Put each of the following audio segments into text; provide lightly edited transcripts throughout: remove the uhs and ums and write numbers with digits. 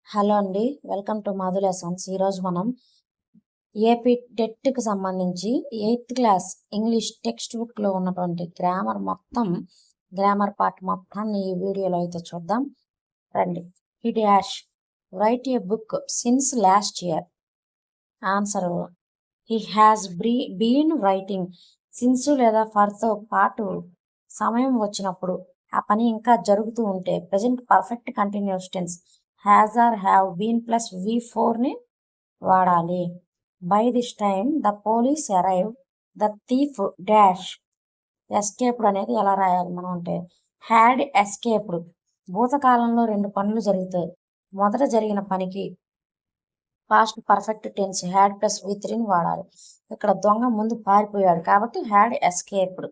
Hello అండి. Welcome to Madhu lessons. ఈరోజు మనం ఏపీ టెట్‌కి సంబంధించి 8థ్ క్లాస్ ఇంగ్లీష్ టెక్స్ట్ బుక్‌లో ఉన్నటువంటి గ్రామర్ పార్ట్ మొత్తాన్ని ఈ వీడియోలో అయితే చూద్దాం రండి. He dash write a book since last year. Answer he has been writing. Since లేదా ఫర్తో పాటు సమయం వచ్చినప్పుడు ఆ పని ఇంకా జరుగుతూ ఉంటే present perfect continuous tense has or have been plus V4ని వాడాలి. By this time the police arrive the thief dash. Escaped అనేది ఎలా రాయాలి మనం అంటే హ్యాడ్ ఎస్కేప్డ్. భూతకాలంలో 2 పనులు జరిగితే మొదట జరిగిన పనికి past perfect tense had plus V3ని వాడాలి. ఇక్కడ దొంగ ముందు పారిపోయాడు కాబట్టి had escaped.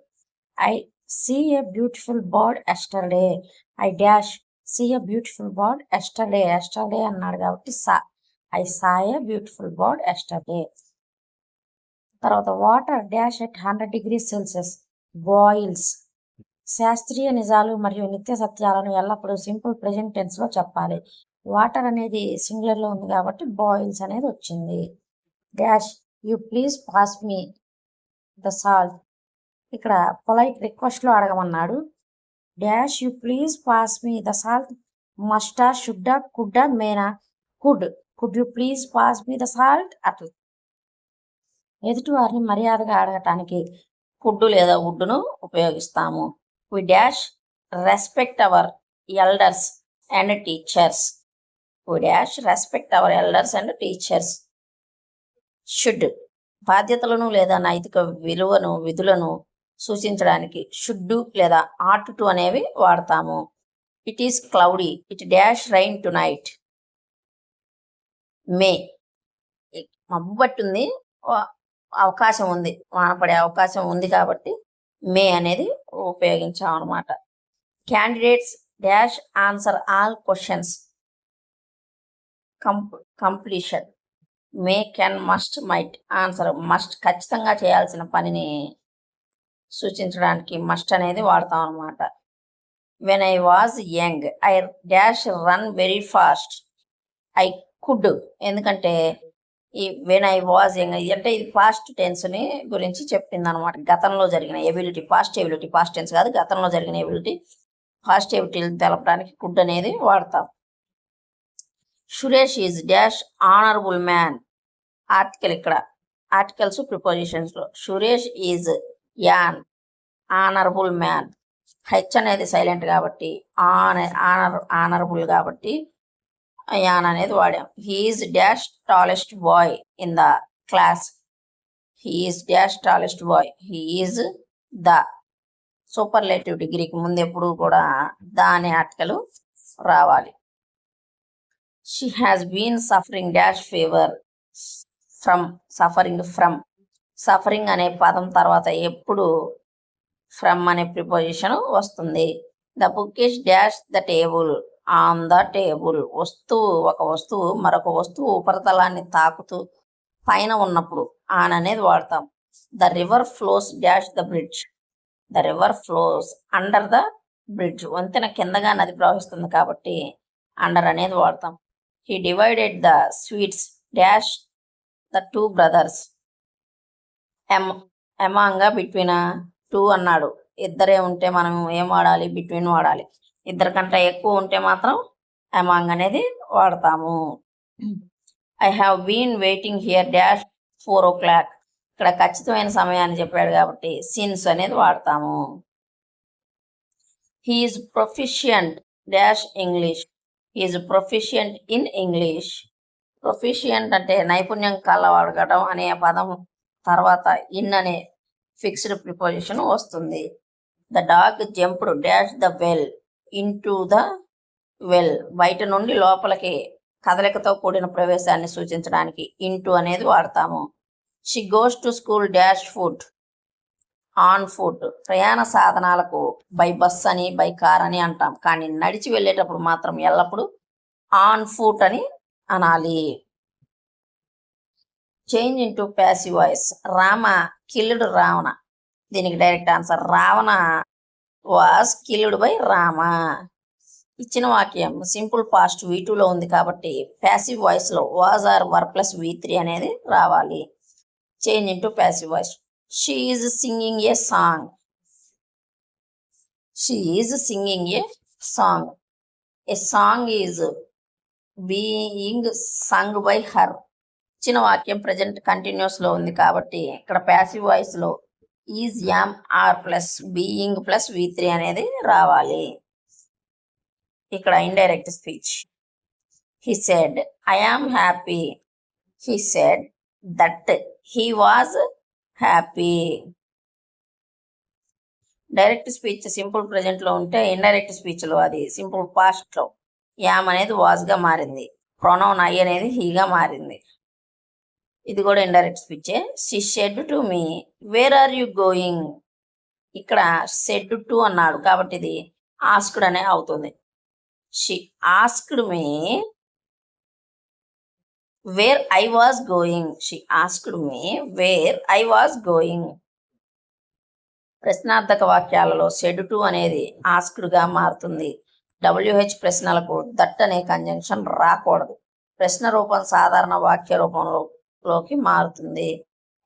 I see a beautiful bird yesterday. I dash see a beautiful bird yesterday. Yesterday అన్నాడు కాబట్టి I saw a beautiful bird yesterday. తర్వాత water dash at 100 degrees Celsius boils. శాస్త్రీయ నిజాలు మరియు నిత్య సత్యాలను ఎల్లప్పుడూ సింపుల్ ప్రెజెంట్ టెన్స్లో చెప్పాలి. వాటర్ అనేది సింగులర్లో ఉంది కాబట్టి బాయిల్స్ అనేది వచ్చింది. Dash you please pass me the salt. ఇక్కడ పొలైట్ రిక్వెస్ట్లో అడగమన్నాడు. Dash you please pass me the salt. మస్టా, షుడ్డా, కుడ్డా, మేనా. Could you please pass me the salt. అట్లా ఎదుటి వారిని మర్యాదగా అడగటానికి కుడ్డు లేదా వుడ్డును ఉపయోగిస్తాము. We dash respect our elders and teachers. We dash respect our elders and teachers. Should బాధ్యతలను లేదా నైతిక విధులను సూచించడానికి షుడ్ లేదా ఆట్ టు అనేవి వాడతాము. It is cloudy. It dash rain tonight. May మబ్బు పట్టుంది, అవకాశం ఉంది, వాన పడే అవకాశం ఉంది కాబట్టి మే అనేది ఉపయోగించాం అనమాట. Candidates dash answer all questions. Completion May, can, must, might. Answer must ఖచ్చితంగా చేయాల్సిన పనిని సూచించడానికి మస్ట్ అనేది వాడతాం అనమాట. When I was young I dash run very fast. I could ఎందుకంటే ఈ వెన్ ఐ వాజ్ యంగ్ అంటే ఇది పాస్ట్ టెన్స్ని గురించి చెప్పింది అనమాట. గతంలో జరిగిన ఎబిలిటీ, పాస్ట్ టెన్స్ కాదు, గతంలో జరిగిన ఎబిలిటీ పాస్ట్ ఎబిలిటీని తెలపడానికి కుడ్ అనేది వాడతాం. Suresh is dash honourable man. Article ఇక్కడ ఆర్టికల్స్ ప్రిపోజిషన్స్లో Suresh is an honourable man. H అనేది సైలెంట్ కాబట్టి ఆనరబుల్ కాబట్టి యాన్ అనేది వాడాం. He is dash tallest boy in the class. He is dash tallest boy. He is the superlative డిగ్రీకి ముందు ఎప్పుడు కూడా ద అనే ఆర్టికల్ రావాలి. She has been suffering dash fever from. Suffering అనే పదం తర్వాత ఎప్పుడు ఫ్రమ్ అనే ప్రిపోజిషన్ వస్తుంది. The book is dash the table on the table. ఒక వస్తువు మరొక వస్తువు ఉపరితలాన్ని తాకుతూ పైన ఉన్నప్పుడు ఆన్ అనేది వాడతాం. The river flows dash the bridge. The river flows under the bridge. వంతెన కిందగా నది ప్రవహిస్తుంది కాబట్టి అండర్ అనేది వాడతాం. He divided the sweets dash the 2 brothers. ఎమాంగా బిట్వీన్ 2 అన్నాడు. ఇద్దరే ఉంటే మనం ఏం వాడాలి? బిట్వీన్ వాడాలి. ఇద్దరి కంటే ఎక్కువ ఉంటే మాత్రం అమాంగ్ అనేది వాడతాము. I have been waiting here dash 4 o'clock. ఇక్కడ ఖచ్చితమైన సమయాన్ని చెప్పాడు కాబట్టి సిన్స్ అనేది వాడతాము. He is proficient dash English. He is proficient in English. Proficient అంటే నైపుణ్యం కలవడగడం అనే పదం తర్వాత ఇన్ అనే ఫిక్స్డ్ ప్రిపోజిషన్ వస్తుంది. The dog jumped dash the well into the well. బయట నుండి లోపలికి కదలికతో కూడిన ప్రవేశాన్ని సూచించడానికి ఇంటూ అనేది వాడతాము. She goes to school dash foot on foot. ప్రయాణ సాధనాలకు బై బస్ అని బై కార్ అని అంటాం, కానీ నడిచి వెళ్ళేటప్పుడు మాత్రం ఎల్లప్పుడూ ఆన్ ఫుట్ అని అనాలి. Change into passive voice. Rama killed Ravana. దీనికి direct answer Ravana was killed by Rama. ఇచ్చిన వాక్యం సింపుల్ పాస్ట్ V2లో ఉంది కాబట్టి ప్యాసివ్ వాయిస్లో was or were plus V3 అనేది రావాలి. Change into passive voice. She is singing a song. She is singing a song. A song is being sung by her. ఇచ్చిన వాక్యం present కంటిన్యూస్లో ఉంది కాబట్టి ఇక్కడ ప్యాసివ్ వాయిస్లో is am are plus being plus V3 అనేది రావాలి. ఇక్కడ indirect speech. He said, I am happy. He said that he was happy. Direct speech simple present లో ఉంటే ఇండైరెక్ట్ స్పీచ్ లో అది సింపుల్ పాస్ట్ లో యామ్ అనేది వాజ్ గా మారింది. ప్రొనౌన్ ఐ అనేది హీగా మారింది. ఇది కూడా ఇండైరెక్ట్ స్పీచే. She said to me where are you going. ఇక్కడ షెడ్ టు అన్నాడు కాబట్టి ఇది ఆస్క్డ్ అనే అవుతుంది. She asked me where I was going. She asked me where I was going. ప్రశ్నార్థక వాక్యాలలో షెడ్ టు అనేది ఆస్క్డ్ గా మారుతుంది. WH ప్రశ్నలకు దట్ అనే కంజంక్షన్ రాకూడదు. ప్రశ్న రూపం సాధారణ వాక్య రూపంలోకి మారుతుంది.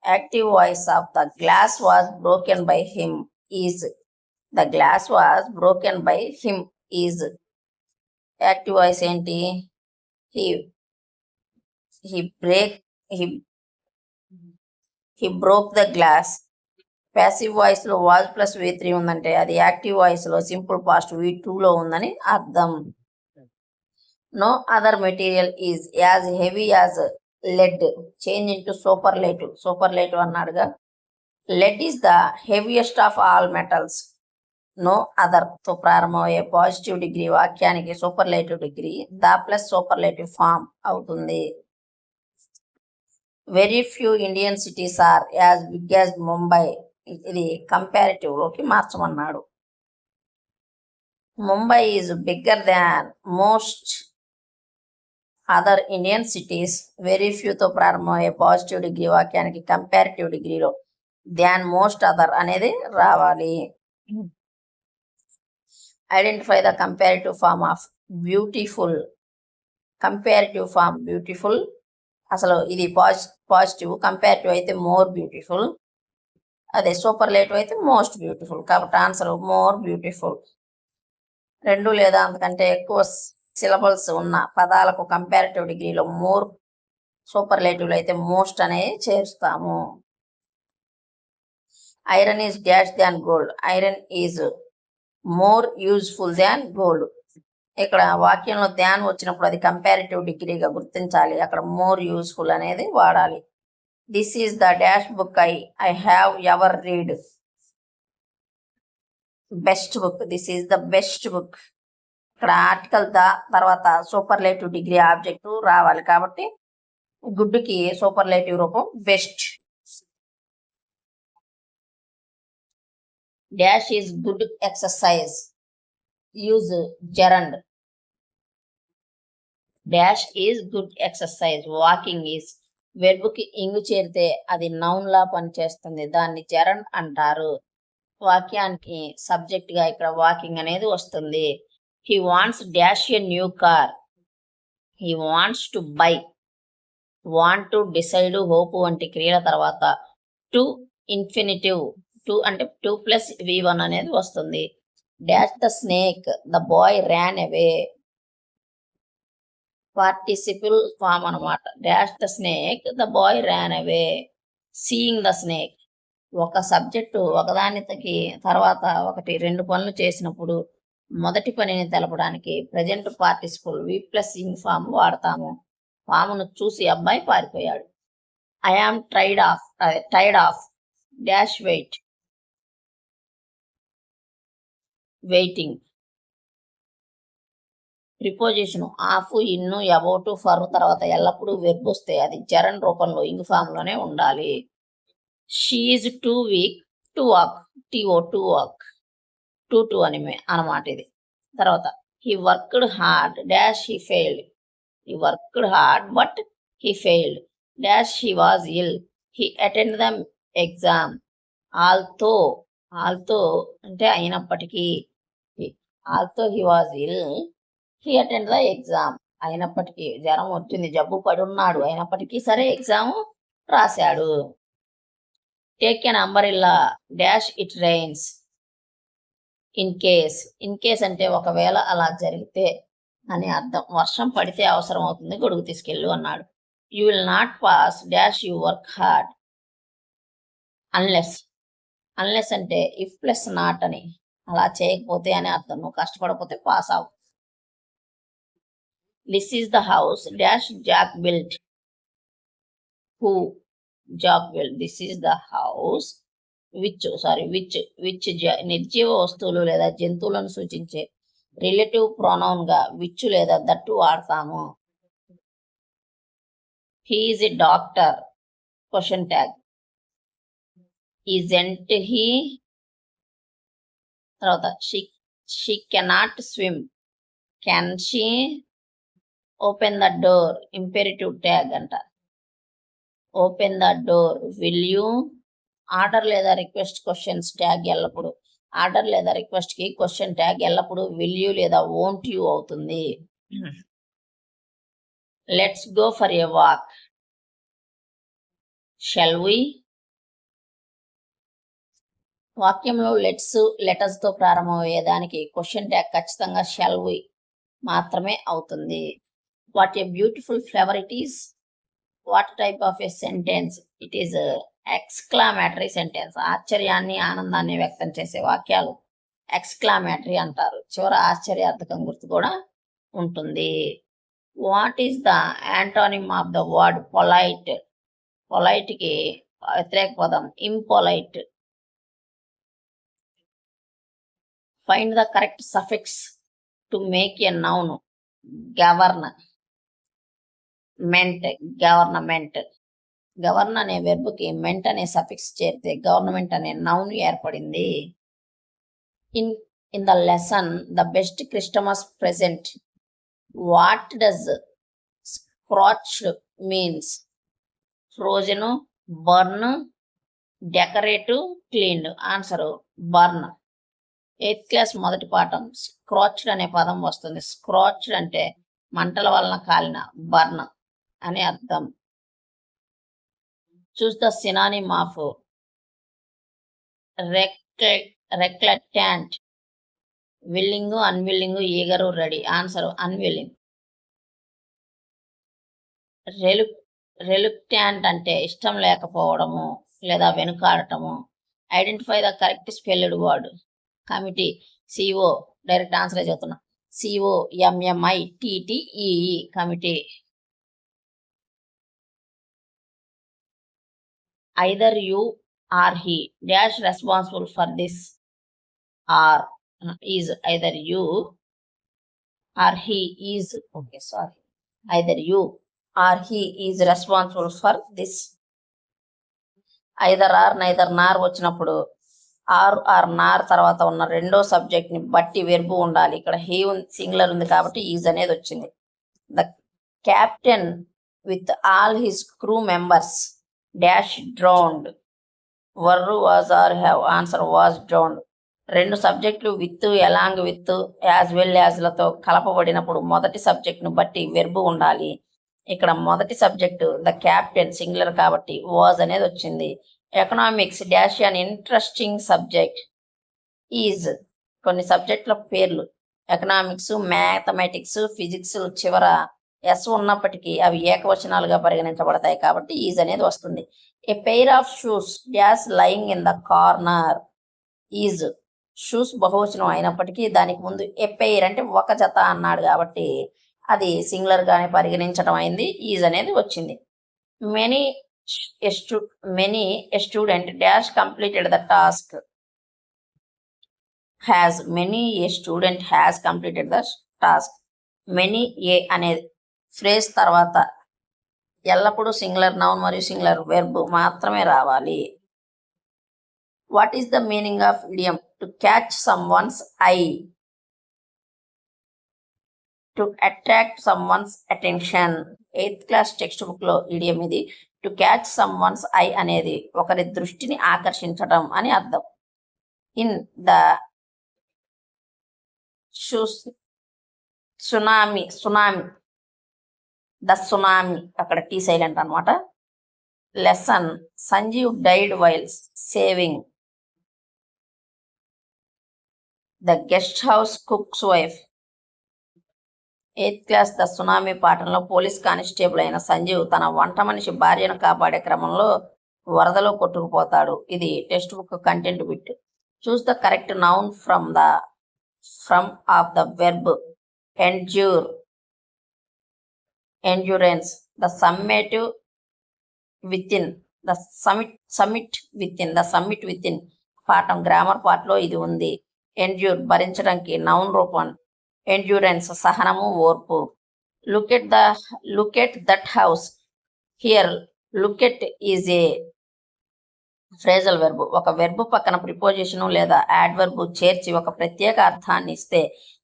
Active voice of the glass was broken by him is. The glass was broken by him is. Active voice ఏంటి? he broke the glass. Passive voice లో వాజ్ ప్లస్ V3 ఉందంటే అది యాక్టివ్ వాయిస్ లో సింపుల్ పాస్ట్ V2లో ఉందని అర్థం. No other material is as heavy as lead. Change into superlative. Superlative అన్నాడుగా. Lead is the heaviest of all metals. No other తో ప్రారంభమయ్యే పాజిటివ్ డిగ్రీ వాక్యానికి superlative degree the plus superlative form అవుతుంది. Very few Indian cities are as big as Mumbai. ఇది comparative లోకి మార్చమన్నాడు. Mumbai is bigger than most other Indian cities. Very few తో ప్రారంభమయ్యే positive degree వాక్యానికి కంపారిటివ్ డిగ్రీలో దాన్ మోస్ట్ అదర్ అనేది రావాలి. Identify the comparative form of beautiful. Comparative form beautiful. అసలు ఇది పాజిటివ్. కంపారిటివ్ అయితే మోర్ బ్యూటిఫుల్. అదే సూపర్లేటివ్ అయితే మోస్ట్ బ్యూటిఫుల్. కాబట్టి ఆన్సర్ మోర్ బ్యూటిఫుల్. 2 లేదా అంతకంటే ఎక్కువ సిలబల్స్ ఉన్న పదాలకు కంపారిటివ్ డిగ్రీలో మోర్, సూపర్లేటివ్లో అయితే మోస్ట్ అనేది చేరుస్తాము. Iron is dash than gold. Iron is more useful than gold. ఇక్కడ వాక్యంలో ధ్యాన్ వచ్చినప్పుడు అది కంపారిటివ్ డిగ్రీగా గుర్తించాలి. అక్కడ మోర్ యూజ్ఫుల్ అనేది వాడాలి. This is the dash book I have ever read. Best book. This is the best book. ఇక్కడ ఆర్టికల్ ద తర్వాత సూపర్లేటివ్ డిగ్రీ ఆబ్జెక్ట్ రావాలి కాబట్టి గుడ్డుకి సూపర్లేటివ్ రూపం best. Dash is good exercise. Use gerund. Dash is good exercise. Walking is. వెర్బ్కి ing చేరితే అది noun లా పనిచేస్తుంది. దాన్ని జెరండ్ అంటారు. వాక్యానికి సబ్జెక్ట్ గా ఇక్కడ వాకింగ్ అనేది వస్తుంది. He wants dash a new car. He wants to buy. Want to, decide, hope వంటి క్రియల తర్వాత టు ఇన్ఫినిటివ్. టు అంటే 2 + V1 అనేది వస్తుంది. Dash the snake. The boy ran away. Participle form అనమాట. Dash the snake. The boy ran away. Seeing the snake. ఒక subject ఒకదానికి తర్వాత ఒకటి 2 పనులు చేసినప్పుడు మొదటి పనిని తెలపడానికి present participle V+ ing form వాడతాము. పామును చూసి అబ్బాయి పారిపోయాడు. I am tired of dash wait. Waiting. Preposition of, in, about, for తర్వాత ఎల్లప్పుడూ వెర్బ్ వస్తే అది జెరండ్ రూపంలో ఇంగ్ ఫామ్ లోనే ఉండాలి. She is too weak to walk. To walk. To అని అనమాట ఇది. తర్వాత he worked hard dash he failed. He worked hard but he failed dash he was ill. He attend the exam. Although అంటే అయినప్పటికీ. Although he was ill he attend the exam. అయినప్పటికీ జ్వరం వచ్చింది, జబ్బు పడి ఉన్నాడు, అయినప్పటికీ సరే ఎగ్జామ్ రాశాడు. Take an umbrella dash it rains. In case అంటే ఒకవేళ అలా జరిగితే అని అర్థం. వర్షం పడితే అవసరం అవుతుంది, గొడుగు తీసుకెళ్ళు అన్నాడు. You will not pass dash you work hard. Unless అంటే ఇఫ్ ప్లస్ నాట్ అని, అలా చేయకపోతే అని అర్థం. నువ్వు కష్టపడకపోతే పాస్ అవు. This is the house dash Jack built. Who Jack built. This is the house which నిర్జీవ వస్తువులు లేదా జంతువులను సూచించే రిలేటివ్ ప్రొనౌన్ గా విచ్ లేదా దట్టు వాడతాము. He is a doctor question tag. Isn't he. తర్వాత she cannot swim. Can she open the door ఇంపెరిటివ్ tag అంట. Open the door. Will you. Order లేదా రిక్వెస్ట్ క్వశ్చన్స్ ట్యాగ్ ఎల్లప్పుడు. ఆర్డర్ లేదా request కి question tag ఎల్లప్పుడు will you లేదా won't you అవుతుంది. Let's go for a walk. Shall we. వాక్యంలో letters తో ప్రారంభమయ్యే దానికి క్వశ్చన్ ట్యాగ్ ఖచ్చితంగా షెల్ వి మాత్రమే అవుతుంది. What a beautiful flower it is. What type of a sentence it is. Exclamatory sentence. ఆశ్చర్యాన్ని ఆనందాన్ని వ్యక్తం చేసే వాక్యాలు ఎక్స్క్లామేటరీ అంటారు. చివర ఆశ్చర్యార్థకం గుర్తు కూడా ఉంటుంది. What is the antonym of the word polite. Polite కి వ్యతిరేక పదం impolite. Find the correct suffix to make a noun. Government. Govern అనే వెర్బ్కి మెంట్ అనే సఫిక్స్ చేరితే గవర్నమెంట్ అనే నౌన్ ఏర్పడింది. In the lesson the best Christmas present. What does scratched means. Frozen, burn, decorative, cleaned. Answer burn. 8th class మొదటి పాఠం. Scratched అనే పదం వస్తుంది. స్క్రాచ్డ్ అంటే మంటల వలన కాలిన, బర్న్ అని అర్థం. Choose the synonym of reluctant. Willing, unwilling, eager, ready. Answer unwilling. Reluctant అంటే ఇష్టం లేకపోవడము లేదా వెనుకాడటము. Identify the correct spelled word. Committee. C O. Direct answer చెబుతున్నా. COMMITTEE committee. either you or he dash responsible for this or is. Either you or he is. Okay, sorry. Either you or he is responsible for this. either or, neither nor వచ్చినప్పుడు are నార్ తర్వాత ఉన్న రెండో subject ని బట్టి verb ఉండాలి. ఇక్కడ he singular ఉంది కాబట్టి ఈజ్ అనేది వచ్చింది. The captain with all his crew members dash drowned. Were, was are have. Answer was drowned. రెండు సబ్జెక్టులు with, along with, as well as లతో కలపబడినప్పుడు మొదటి సబ్జెక్ట్ ను బట్టి వెర్బు ఉండాలి. ఇక్కడ మొదటి సబ్జెక్టు ద క్యాప్టెన్ సింగులర్ కాబట్టి వాజ్ అనేది వచ్చింది. Economics dash an interesting subject. Is కొన్ని సబ్జెక్టుల పేర్లు. ఎకనామిక్స్, మ్యాథమెటిక్స్, ఫిజిక్స్ చివర ఎస్ ఉన్నప్పటికీ అవి ఏకవచనాలుగా పరిగణించబడతాయి కాబట్టి ఈజ్ అనేది వస్తుంది. A pair of shoes dash lying in the corner. Is shoes బహువచనం అయినప్పటికీ దానికి ముందు ఏ పెయిర్ అంటే ఒక జత అన్నాడు కాబట్టి అది సింగులర్ గానే పరిగణించడం అయింది. ఈజ్ అనేది వచ్చింది. Many a student dash completed the task. Many a student has completed the task. Many a అనే ఫ్రేజ్ తర్వాత ఎల్లప్పుడూ సింగులర్ నౌన్ మరియు సింగులర్ వెర్బ్ మాత్రమే రావాలి. What is the meaning of idiom to catch someone's eye. To attract someone's attention. 8th class text book లో idiom ఇది. To catch someone's eye అనేది ఒకరి దృష్టిని ఆకర్షించడం అని అర్థం. In the tsunami the tsunami అక్కడ టీ సైలెంట్ అనమాట. Lesson Sanjeev died while saving the guest house cook's wife. 8th class the tsunami పాఠంలో పోలీస్ కానిస్టేబుల్ అయిన సంజీవ్ తన వంట మనిషి భార్యను కాపాడే క్రమంలో వరదలో కొట్టుకుపోతాడు. ఇది text book content bit. Choose the correct noun from of the verb endurance, the summit within పాఠం గ్రామర్ పార్ట్ లో ఇది ఉంది. ఎండ్యూర్ భరించడానికి నౌన్ రూపం. ఎండ్యూరెన్స్ సహనము, ఓర్పు. Look at that house. Here look at is a phrasal verb. ఒక verb పక్కన ప్రిపోజిషన్ లేదా యాడ్వర్బ్ చేర్చి ఒక ప్రత్యేక అర్థాన్ని ఇస్తే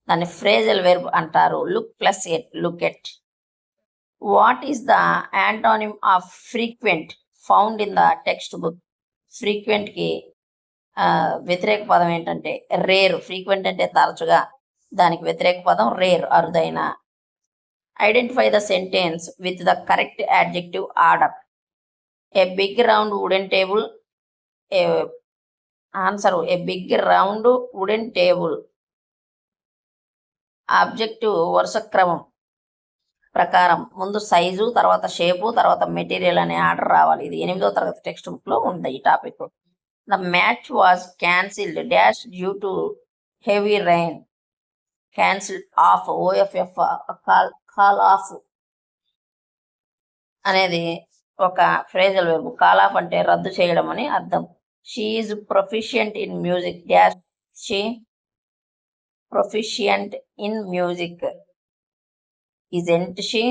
దాన్ని ఫ్రేజల్ వెర్బ్ అంటారు. Look plus at, look at. What is the antonym of frequent found in the text book? Frequent కి వ్యతిరేక పదం ఏంటంటే రేర్. ఫ్రీక్వెంట్ అంటే తరచుగా, దానికి వ్యతిరేక పదం రేర్, అరుదైన. Identify the sentence with the correct adjective order. A big round wooden table. Answer a big round wooden table. Objective వరుస క్రమం ప్రకారం ముందు సైజు, తర్వాత షేపు, తర్వాత మెటీరియల్ అనే ఆర్డర్ రావాలి. ఇది 8వ తరగతి టెక్స్ట్ బుక్ లో ఉంది ఈ topic. The match was cancelled dash due to heavy rain. Cancelled of, OFF, call of అనేది ఒక ఫ్రేజల్ వెర్బ్. కాల్ ఆఫ్ అంటే రద్దు చేయడం అని అర్థం. She is proficient in music dash she proficient in music. Isn't she.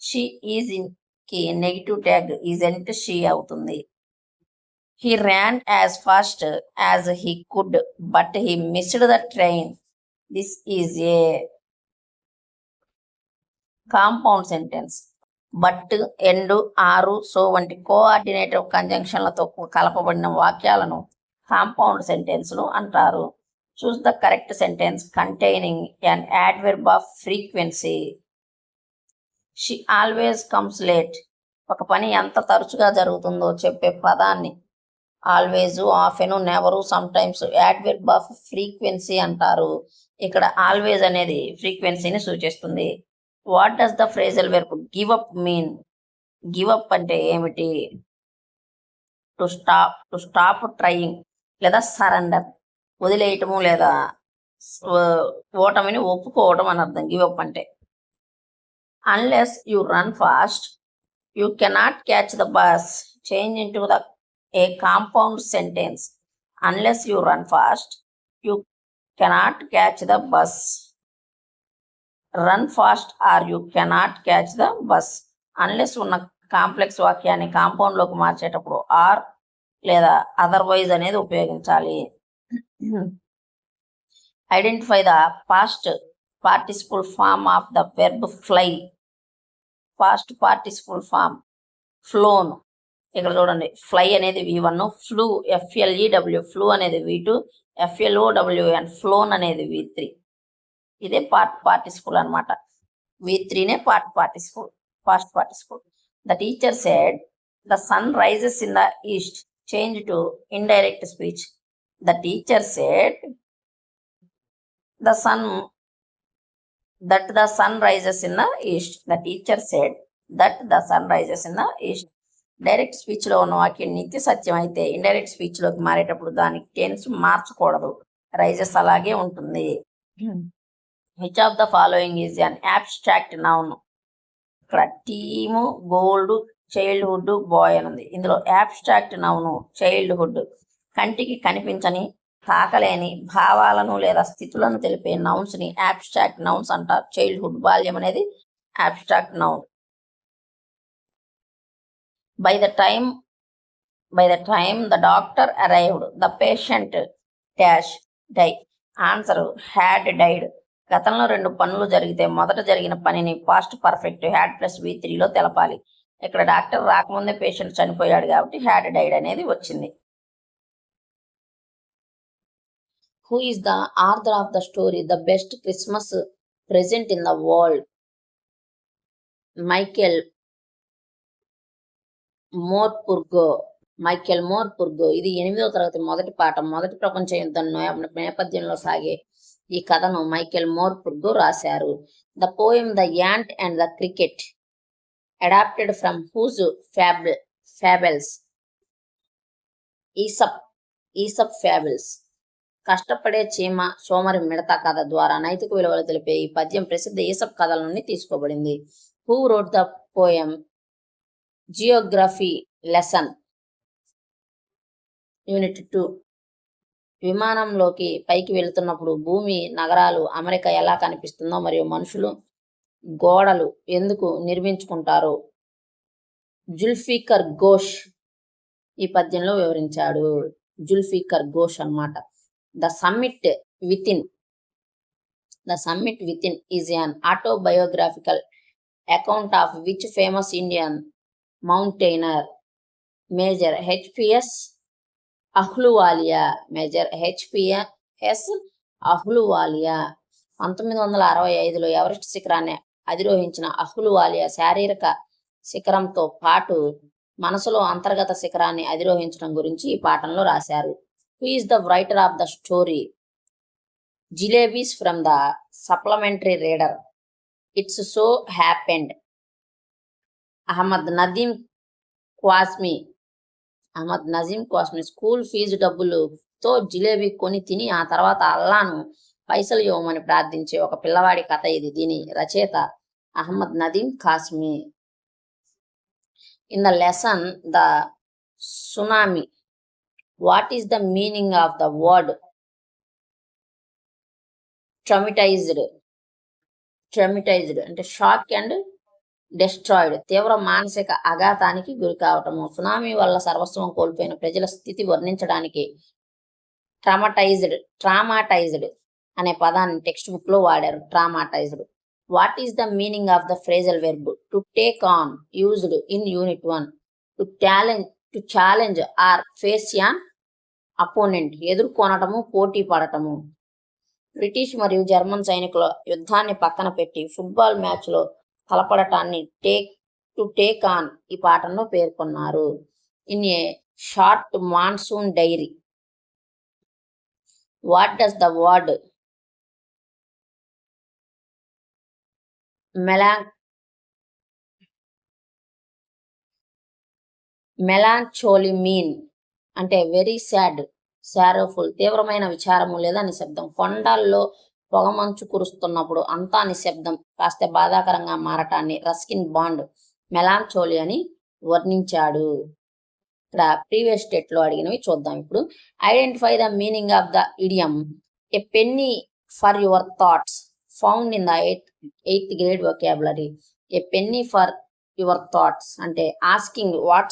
She is in కి negative tag isn't she అవుతుంది. He Ryan as fast as he could but he missed the train. This is a compound sentence. But, end, ఆరు, so వంటి coordinative కంజంక్షన్లతో కలపబడిన వాక్యాలను compound సెంటెన్స్లు అంటారు. Choose the correct sentence containing an adverb of frequency. She always comes late. ఒక పని ఎంత తరచుగా జరుగుతుందో చెప్పే పదాన్ని always, often, never, sometimes adverb of frequency అంటారు. ఇక్కడ ఆల్వేజ్ అనేది ఫ్రీక్వెన్సీని సూచిస్తుంది. What does the phrasal verb give up mean? Give up అంటే ఏమిటి? టు స్టాప్ ట్రయింగ్ లేదా సరెండర్. వదిలేయటము లేదా ఓటమిని ఒప్పుకోవడం అని అర్థం గివ్ అప్ అంటే. Unless you run fast you cannot catch the bus. Change into a compound sentence. Unless you run fast you cannot catch the bus. Run fast are you cannot catch the bus. Unless ఉన్న complex వాక్యాన్ని compound లోకి మార్చేటప్పుడు or లేదా otherwise అనేది ఉపయోగించాలి. Identify the past participle form of the verb fly. Past participle form flown. ఇక్కడ చూడండి, fly అనేది V1, ఫ్లూ FLEW, ఫ్లూ అనేది V2, FLOWN ఫ్లోన్ అనేది V3. ఇదే పార్టిసిపుల్ అనమాట. V3నే past participle. The teacher said the sun rises in the east. Change to indirect speech. The teacher said the sun rises in the east. The teacher said that the sun rises in the east. Direct speech లో ఉన్న వాక్యం నిత్య సత్యం అయితే indirect speech లోకి మారేటప్పుడు దానికి tense మార్చకూడదు, rises అలాగే ఉంటుంది. Which of the following is an abstract noun? ఇక్కడ టీము, గోల్డ్, చైల్డ్హుడ్, బాయ్ అని ఉంది. ఇందులో అబ్స్ట్రాక్ట్ నౌన్ చైల్డ్హుడ్. కంటికి కనిపించని, తాకలేని భావాలను లేదా స్థితులను తెలిపే నౌన్స్ ని అబ్స్ట్రాక్ట్ నౌన్స్ అంటారు. చైల్డ్హుడ్, బాల్యం అనేది abstract noun. By the time the doctor arrived the patient dash die. Answer had died. గతంలో 2 పనులు జరిగితే మొదట జరిగిన పనిని పాస్ట్ పర్ఫెక్ట్ హ్యాడ్ ప్లస్ V3లో తెలపాలి. ఇక్కడ డాక్టర్ రాకముందే పేషెంట్ చనిపోయాడు కాబట్టి హ్యాడ్ డైడ్ అనేది వచ్చింది. Who is the author of the story The Best Christmas present in the world. Michael Morpurgo ఇది 8వ తరగతి మొదటి పాఠం. మొదటి ప్రపంచ యుద్ధం నేపథ్యంలో సాగే ఈ కథను మైకేల్ మోర్పూర్గో రాశారు. The poem the ant and the cricket adapted from whose fables Aesop fables. కష్టపడే చీమ సోమరి మిడత కథ ద్వారా నైతిక విలువలు తెలిపే ఈ పద్యం ప్రసిద్ధ ఈసప్ కథల నుండి తీసుకోబడింది. Who wrote the poem? Geography lesson unit 2. విమానంలోకి పైకి వెళుతున్నప్పుడు భూమి, నగరాలు, అమెరికా ఎలా కనిపిస్తుందో మరియు మనుషులు గోడలు ఎందుకు నిర్మించుకుంటారో జుల్ఫికర్ ఘోష్ ఈ పద్యంలో వివరించాడు. జుల్ఫికర్ ఘోష్ అన్నమాట. The summit within is an autobiographical account of which famous Indian mountaineer Major H.P.S. Ahluwalia 1965లో ఎవరెస్ట్ శిఖరాన్ని అధిరోహించిన అహ్లువాలియా శారీరక శిఖరంతో పాటు మనసులో అంతర్గత శిఖరాన్ని అధిరోహించడం గురించి ఈ పాఠంలో రాశారు. Who is the writer of the story? Jalebis from the supplementary reader. It's so happened. Ahmad Nazim Quasmi school fees డబ్బులతో జిలేబీ కొని తిని ఆ తర్వాత అల్లాను పైసలు ఇవ్వమని ప్రార్థించే ఒక పిల్లవాడి కథ ఇది. దీని రచయిత అహ్మద్ నదీం Qasmi. In the lesson, the tsunami. What is the meaning of the word traumatized? అంటే షాక్ అండ్ డెస్ట్రాయిడ్, తీవ్ర మానసిక ఆఘాతానికి గురి కావటము. సునామీ వల్ల సర్వస్వం కోల్పోయిన ప్రజల స్థితి వర్ణించడానికి ట్రామాటైజ్డ్ అనే పదాన్ని టెక్స్ట్ బుక్ లో వాడారు. Traumatised. What is the meaning of the phrasal verb to take on used in unit 1? To challenge or face an opponent, ఎదుర్కొనటము, పోటీ పడటము. బ్రిటిష్ మరియు జర్మన్ సైనికుల యుద్ధాన్ని పక్కన పెట్టి ఫుట్బాల్ మ్యాచ్ లో తలపడటాన్ని టేక్ ఆన్ ఈ పాఠంలో పేర్కొన్నారు. In a short monsoon diary. What does the word melancholy mean? అంటే వెరీ సాడ్, సారోఫుల్, తీవ్రమైన విచారము లేదా నిశ్శబ్దం. కొండల్లో పొగమంచు కురుస్తున్నప్పుడు అంతా నిశ్శబ్దం కాస్త బాధాకరంగా మారటాన్ని రస్కిన్ బాండ్ మెలాంచోలీ అని వర్ణించాడు. ఇక్కడ ప్రీవియస్ స్టేట్ లో అడిగినవి చూద్దాం ఇప్పుడు. Identify the meaning of the idiom a penny for your thoughts found in the 8th grade vocabulary. A penny for your thoughts అంటే asking what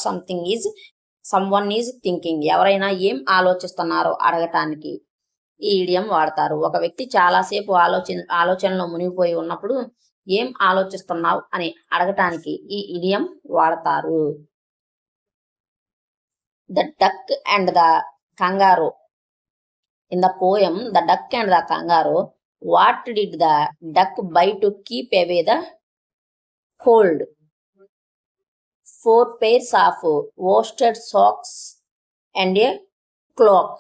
someone is thinking. ఎవరైనా ఏం ఆలోచిస్తున్నారో అడగటానికి ఈ ఇడియం వాడతారు. ఒక వ్యక్తి చాలాసేపు ఆలోచనలో మునిగిపోయి ఉన్నప్పుడు ఏం ఆలోచిస్తున్నావు అని అడగటానికి ఈ ఇడియం వాడతారు. The duck and the kangaroo. In the poem the duck and the kangaroo, what did the duck buy to keep away the cold? 4 pairs of worsted socks and a cloak.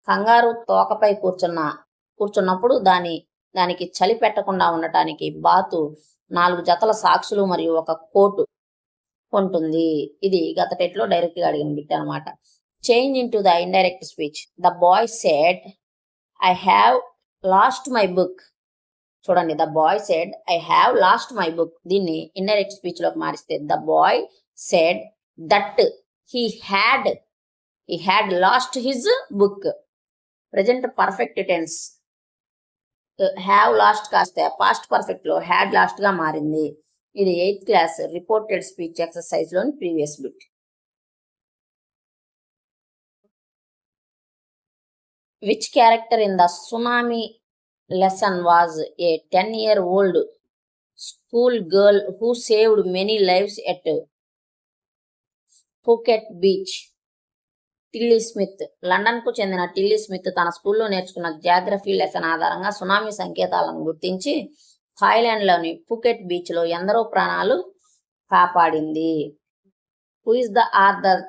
కంగారు తోకపై కూర్చున్నప్పుడు దానికి చలి పెట్టకుండా ఉండటానికి బాతు 4 జతల సాక్సులు మరియు ఒక కోటు కొంటుంది. ఇది గత టెట్లో డైరెక్ట్ గా అడిగిన బిట్ అనమాట. Change in to the indirect speech. The boy said I have lost my book. చూడండి, the boy said I have lost my book. దీన్ని ఇండైరెక్ట్ స్పీచ్ లోకి మారిస్తే the boy said that he had lost his book. Present perfect tense. Have lost కాస్త past perfect లో had lost గా మారింది. ఇది 8th class reported speech exercise లోని previous bit. Which character in the tsunami lesson was a 10-year-old school girl who saved many lives at Phuket beach? Tilly Smith. London కు చెందిన Tilly Smith తన స్కూల్లో నేర్చుకున్న geography lesson ఆధారంగా tsunami సంకేతాలను గుర్తించి థాయిలాండ్లోని Phuket బీచ్లో ఎందరో ప్రాణాలు కాపాడింది. Who is the author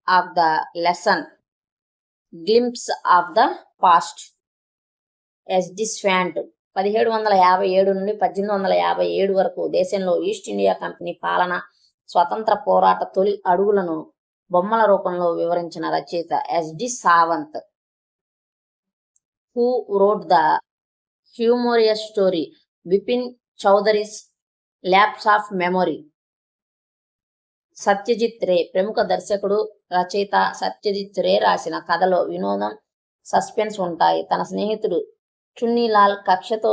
of the lesson glimpses of the past? S D Sawant 1757 నుండి 1857 వరకు దేశంలో ఈస్ట్ ఇండియా కంపెనీ పాలన, స్వతంత్ర పోరాట తొలి అడుగులను బొమ్మల రూపంలో వివరించిన రచయిత S D Sawant. Who wrote the humorous story Bipin Choudhury's lapse of memory? Satyajit Ray. ప్రముఖ దర్శకుడు, రచయిత సత్యజిత్ రే రాసిన కథలో వినోదం, సస్పెన్స్ ఉంటాయి. తన స్నేహితుడు చున్నీలాల్ కక్షతో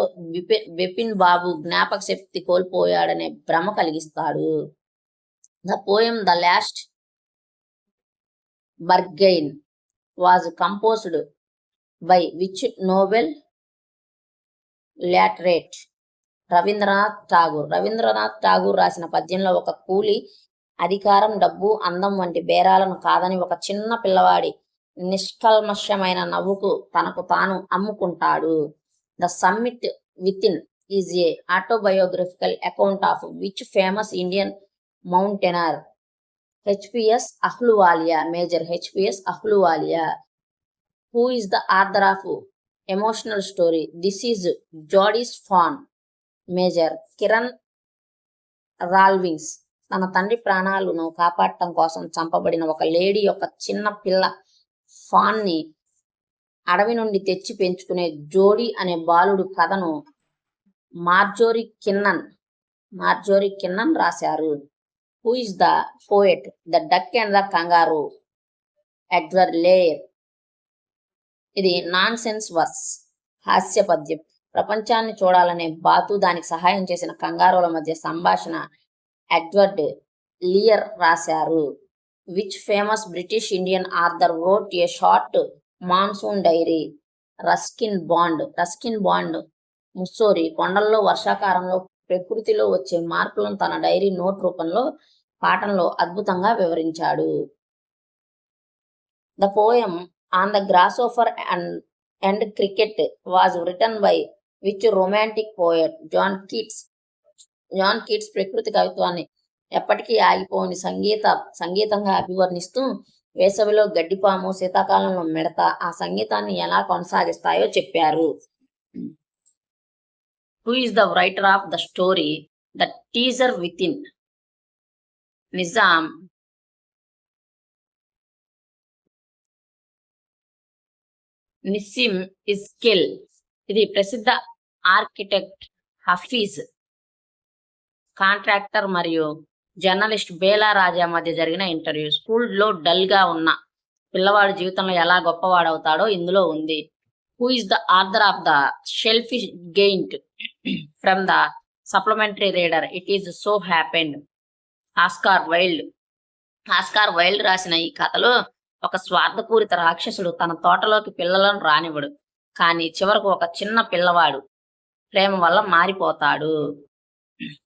బిపిన్ బాబు జ్ఞాపక శక్తి కోల్పోయాడనే భ్రమ కలిగిస్తాడు. The poem the last bargain was composed by which Nobel laureate? Rabindranath Tagore. Rabindranath Tagore రాసిన పద్యంలో ఒక కూలి అధికారం, డబ్బు, అందం వంటి బేరాలను కాదని ఒక చిన్న పిల్లవాడి నిష్కల్మషమైన నవ్వుకు తనకు తాను అమ్ముకుంటాడు. The summit within is a autobiographical account of which famous Indian mountaineer? HPS Ahluwalia. Major HPS Ahluwalia. Who is the author of emotional story this is Jody's fawn? Major Kiran Rawlings. తన తండ్రి ప్రాణాలను కాపాడటం కోసం చంపబడిన ఒక లేడీ యొక్క చిన్న పిల్ల ఫాన్ని అడవి నుండి తెచ్చి పెంచుకునే జోడీ అనే బాలుడు కథను మార్జోరీ కిన్నన్ రాశారు. Who is the poet the duck and the kangaroo? Edward layer. ఇది నాన్ సెన్స్ వర్స్, హాస్య పద్యం. ప్రపంచాన్ని చూడాలనే బాతు, దానికి సహాయం చేసిన కంగారుల మధ్య సంభాషణ ఎడ్వర్డ్ లియర్ రాశారు. Which famous British Indian author wrote a short monsoon diary? Ruskin Bond. Mussoorie కొండల్లో వర్షాకాలంలో ప్రకృతిలో వచ్చే మార్పులను తన డైరీ నోట్ రూపంలో పాఠంలో అద్భుతంగా వివరించాడు. The poem on the grasshopper and cricket was written by which romantic poet? John Keats ప్రకృతి కవిత్వాన్ని ఎప్పటికీ ఆగిపోని సంగీతంగా అభివర్ణిస్తూ వేసవిలో గడ్డిపాము, శీతాకాలంలో మిడత ఆ సంగీతాన్ని ఎలా కొనసాగిస్తాయో చెప్పారు. Who is the writer of the story the teaser within? Nissim Ezekiel. ఇది ప్రసిద్ధ ఆర్కిటెక్ట్ హఫీజ్ కాంట్రాక్టర్ మరియు జర్నలిస్ట్ బేలా రాజా మధ్య జరిగిన ఇంటర్వ్యూ. స్కూల్లో డల్ గా ఉన్న పిల్లవాడు జీవితంలో ఎలా గొప్పవాడవుతాడో ఇందులో ఉంది. Who is the author of the selfish giant from the supplementary reader it is so happened? Oscar Wilde రాసిన ఈ కథలో ఒక స్వార్థపూరిత రాక్షసుడు తన తోటలోకి పిల్లలను రానివ్వడు, కానీ చివరకు ఒక చిన్న పిల్లవాడు ప్రేమ వల్ల మారిపోతాడు.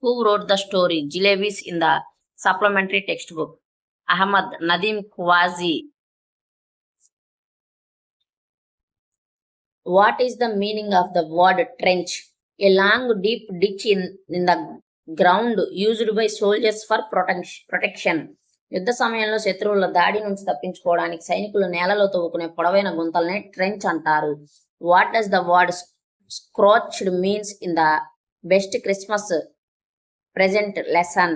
Who wrote the story Jalebis in the supplementary textbook? Ahmad Nadim Khwazi. What is the meaning of the word trench? A long deep ditch in the ground used by soldiers for protection. యుద్ధ సమయంలో శత్రువుల దాడి నుంచి తప్పించుకోవడానికి సైనికులు నేలలో తవ్వుకునే పొడవైన గుంతల్ని ట్రెంచ్ అంటారు. What does the word scratched means in the best Christmas present lesson?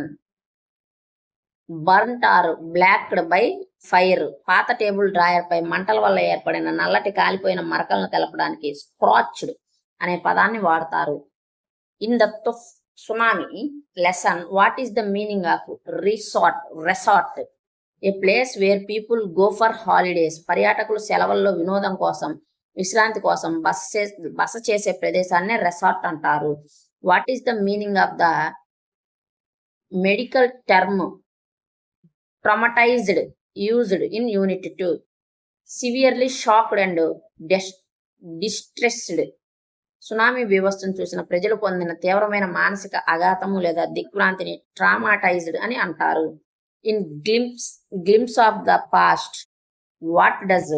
Burnt or blocked by fire. పాత టేబుల్ డ్రాయర్ పై మంటల వల్ల ఏర్పడిన నల్లటి కాలిపోయిన మరకలను తెలపడానికి స్క్రాచ్డ్ అనే పదాన్ని వాడతారు. In the tsunami lesson what is the meaning of resort? A place where people go for holidays. పర్యాటకులు సెలవుల్లో వినోదం కోసం, విశ్రాంతి కోసం బస చేసే ప్రదేశాన్ని రెసార్ట్ అంటారు. What is the meaning of the medical term traumatized used in unit 2? Severely shocked and distressed. Tsunami వ్యవస్థను చూసిన ప్రజలు పొందిన తీవ్రమైన మానసిక ఆఘాతము లేదా దిగ్భ్రాంతిని ట్రామాటైజ్డ్ అని అంటారు. In glimpses of the past what does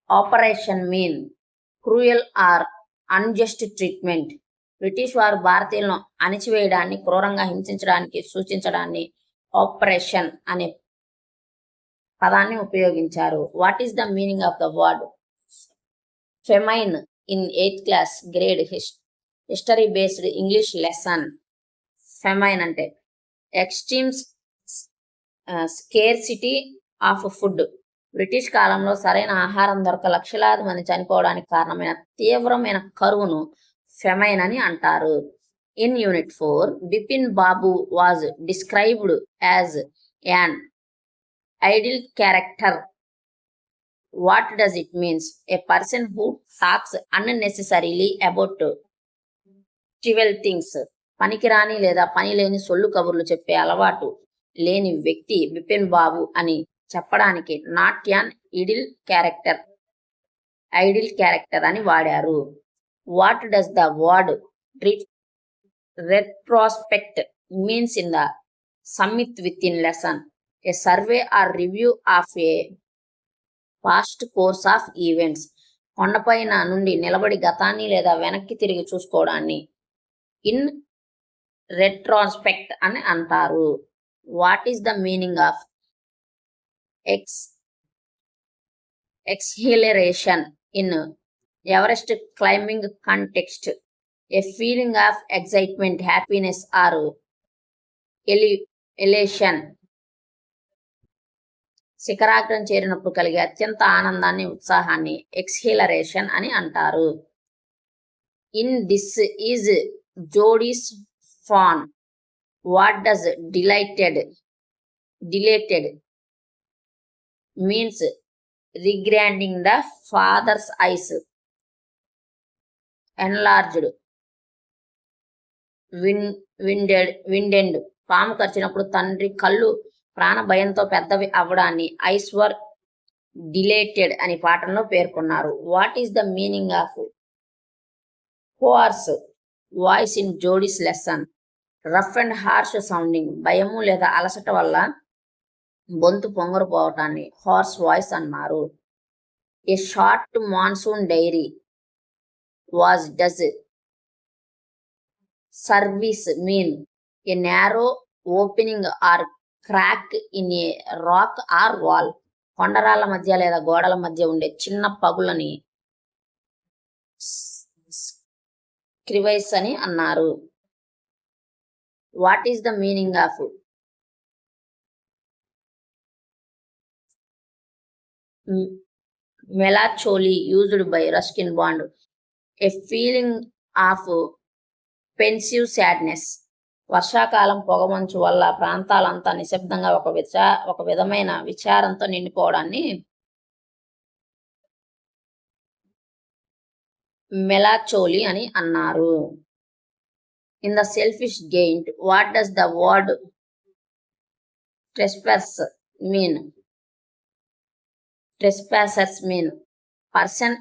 operation mean? Cruel or unjust treatment. British వారు భారతీయులను అణిచివేయడాన్ని, క్రూరంగా హింసించడానికి సూచించడాన్ని ఆపరేషన్ అనే పదాన్ని ఉపయోగించారు. What is the meaning of the word famine in 8th class grade history based English lesson? Famine అంటే extreme scarcity of food. British కాలంలో సరైన ఆహారం దొరక లక్షలాది మంది చనిపోవడానికి కారణమైన తీవ్రమైన కరువును ఫెమైన్ అని అంటారు. In unit 4, Bipin Babu was described as an idle character. What does it means? A person who talks unnecessarily about trivial things. పనికిరాని లేదా పని లేని సొల్లు కబుర్లు చెప్పే అలవాటు లేని వ్యక్తి బిపిన్ బాబు అని చెప్పడానికి నాట్ యాన్ ఐడిల్ క్యారెక్టర్ అని వాడారు. What does the word retrospect means in the summit with in lesson? A survey are review of a past course of events. కొండపైన నుండి నిలబడి గతాన్ని లేదా వెనక్కి తిరిగి చూసుకోవడాన్ని ఇన్ రెట్రోస్పెక్ట్ అని అంటారు. What is the meaning of exhilaration in Everest climbing context? A feeling of excitement, happiness or elation. శిఖరాగ్రం చేరినప్పుడు కలిగే అత్యంత ఆనందాన్ని, ఉత్సాహాన్ని ఎక్స్హిలరేషన్ అని అంటారు. In this is Jody's fawn. What does delighted means? Regranding the father's eyes, enlarged, widened. పాము కరిచినప్పుడు తండ్రి కళ్ళు ప్రాణ భయంతో పెద్దవి అవ్వడాన్ని ఐస్ వర్ డిలేటెడ్ అని పాఠంలో పేర్కొన్నారు. What is the meaning of hoarse voice in Jody's lesson? Rough and harsh sounding. భయము లేదా అలసట వల్ల గొంతు పొంగరుపోవటాన్ని హార్స్ వాయిస్ అన్నారు. A short monsoon diary was does service mean? A narrow opening or crack in a rock or wall. కొండరాళ్ల మధ్య లేదా గోడల మధ్య ఉండే చిన్న పగులని క్రివైస్ అని అన్నారు. What is the meaning of melancholy used by Ruskin Bond? A feeling of pensive sadness. వర్షాకాలం పొగమంచు వల్ల ప్రాంతాలంతా నిశ్శబ్దంగా ఒక విధమైన విచారంతో నిండిపోవడాన్ని మెలాచోలీ అని అన్నారు. In the selfish giant, what does the word trespass mean? Trespassers mean person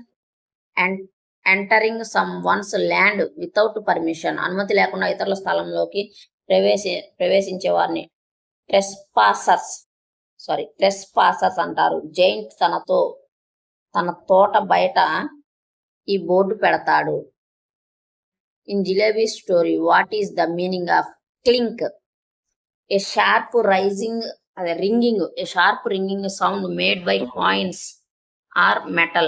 entering someone's land without permission. అనుమతి లేకుండా ఇతరుల స్థలంలోకి ప్రవేశించే వారిని ట్రెస్పాసర్స్ అంటారు. జైంట్ తన తోట బయట ఈ బోర్డు పెడతాడు. In jalebi story, what is the meaning of clink? A sharp ringing sound made by coins or metal.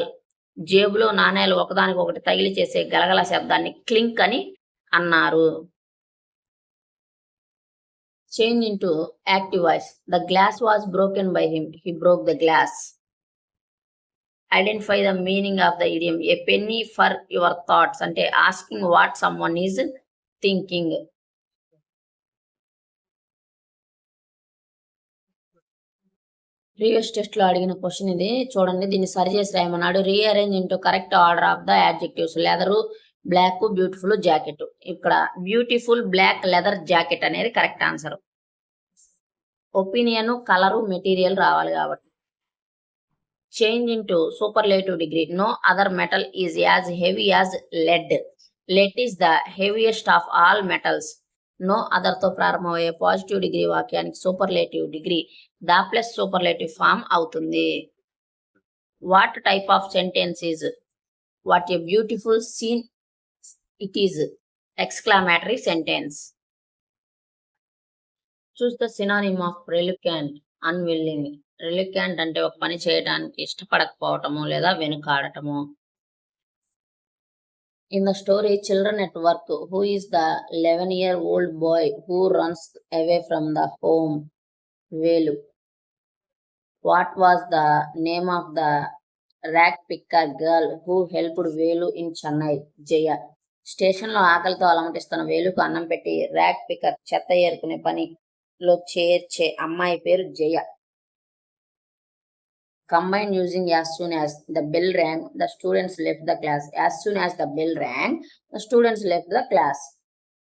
జేబులో నాణేలు ఒకదానికి ఒకటి తగిలి చేసే గలగల శబ్దాన్ని క్లింక్ అని అన్నారు. Change into active voice. The glass was broken by him. He broke the glass. Identify the meaning of the idiom. A penny for your thoughts అంటే asking what someone is thinking. Previous టెస్ట్లో అడిగిన question ఇది చూడండి. దీన్ని సరి చేసి రాయమన్నాడు. Rearrange into correct order of the adjectives. Leather, black, beautiful, jacket. ఇక్కడ బ్యూటిఫుల్, బ్లాక్, లెదర్, జాకెట్ అనేది correct answer. Opinion, colour, material రావాలి కాబట్టి. Change into superlative degree. No other metal is as heavy as lead. Lead is the heaviest of all metals. No అదర్తో ప్రారంభమయ్యే positive degree వాక్యానికి superlative degree the plus superlative form అవుతుంది. What type of sentence is? What a beautiful scene It is exclamatory sentence. Choose the synonym of reluctant, unwilling. Reluctant అంటే ఒక పని చేయడానికి ఇష్టపడకపోవటము లేదా వెనుకాడటము. In the story Children at Work, who is the 11-year-old boy who runs away from the home? Velu. What was the name of the rag picker girl who helped Velu in Chennai? Jaya. స్టేషన్లో ఆకలితో అలమటిస్తున్న వేలుకు అన్నం పెట్టి rack picker చెత్త ఏరుకునే పనిలో చేర్చే అమ్మాయి పేరు జయ. Combine using as soon as the bell rang, the students left the class. As soon as the bell rang, the students left the class.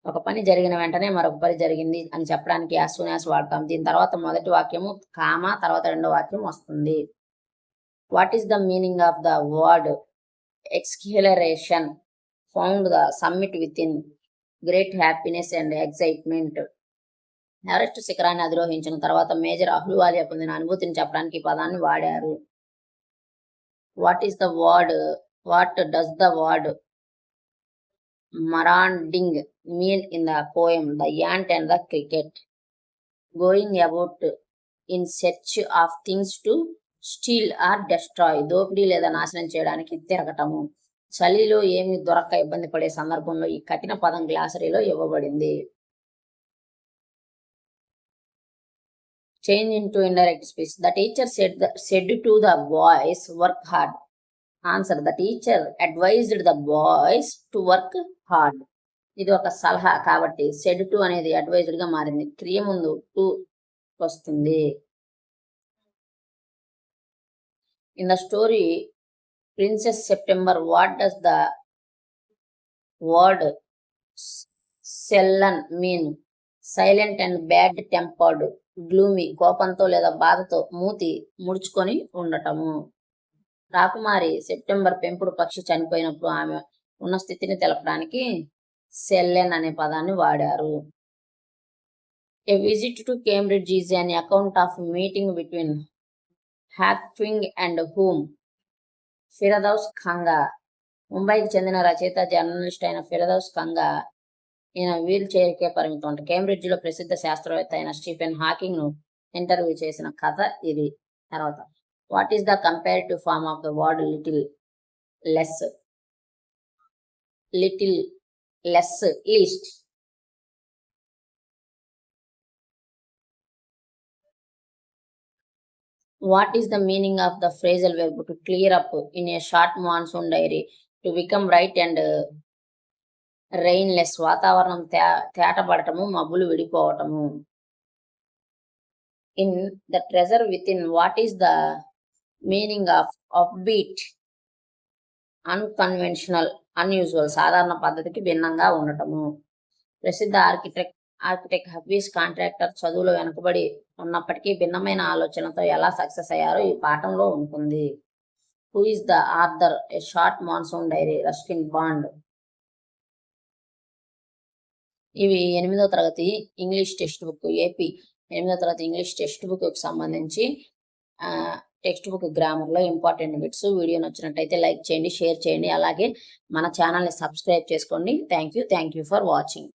ఒక పని జరిగిన వెంటనే మరొక పని జరిగింది అని చెప్పడానికి as soon as వాడతాం. దీని తర్వాత మొదటి వాక్యము కామా, తర్వాత రెండో వాక్యం వస్తుంది. What is the meaning of the word exhilaration? Found the summit within great happiness and excitement. Everest శిఖరాన్ని అధిరోహించిన తర్వాత మేజర్ అహ్లువాలియా పొందిన అనుభూతిని చెప్పడానికి ఈ పదాన్ని వాడారు. What does the word marauding mean in the poem the ant and the cricket? Going about in search of things to steal or destroy. దోపిడీ లేదా నాశనం చేయడానికి తిరగటము. చలిలో ఏమి దొరక్క ఇబ్బంది పడే సందర్భంలో ఈ కఠిన పదం గ్లాసరీలో ఇవ్వబడింది. Change into indirect speech. The teacher said to the boys, work hard. Answer. The teacher advised the boys to work hard. ఇది ఒక సలహా కాబట్టి said to అనేది advised గా మారింది. క్రియ ముందు to వస్తుంది. In the story Princess September, what does the word sullen mean? Silent and bad tempered. Gloomy, కోపంతో లేదా బాధతో మూతి ముడుచుకొని ఉండటము. రాకుమారి సెప్టెంబర్ పెంపుడు పక్షి చనిపోయినప్పుడు ఆమె ఉన్న స్థితిని తెలపడానికి సెల్లెన్ అనే పదాన్ని వాడారు. A visit to Cambridge is an account of meeting between Hawking and whom? Firdaus Kanga. ముంబైకి చెందిన రచయిత జర్నలిస్ట్ అయిన ఫిరదౌస్ ఖంగా ఈయన వీల్ చైర్కే పరిమితం అంటే కేంబ్రిడ్జ్లో ప్రసిద్ధ శాస్త్రవేత్త అయిన స్టీఫెన్ హాకింగ్ ను ఇంటర్వ్యూ చేసిన కథ ఇది. తర్వాత what is the comparative form of the word little less? Little less, least. What is the meaning of the phrasal verb to clear up in a short monsoon diary? To become right and rainless. వాతావరణం తేటపడటము, మబ్బులు విడిపోవటము. In the treasure with in, what is the meaning of upbeat? Unconventional, unusual, సాధారణ పద్ధతికి భిన్నంగా ఉండటము. ప్రసిద్ధ architect Hafeez contractor చదువులో వెనుకబడి ఉన్నప్పటికీ భిన్నమైన ఆలోచనతో ఎలా సక్సెస్ అయ్యారో ఈ పాఠంలో ఉంటుంది. Who is the author a short monsoon diary? Ruskin Bond. ఇవి 8వ తరగతి ఇంగ్లీష్ టెక్స్ట్ బుక్, ఏపీ 8వ తరగతి ఇంగ్లీష్ టెక్స్ట్ బుక్ కి సంబంధించి టెక్స్ట్ బుక్ గ్రామర్లో ఇంపార్టెంట్ బిట్స్. వీడియో నచ్చినట్టయితే లైక్ చేయండి, షేర్ చేయండి, అలాగే మన ఛానల్ని సబ్స్క్రైబ్ చేసుకోండి. Thank you for watching.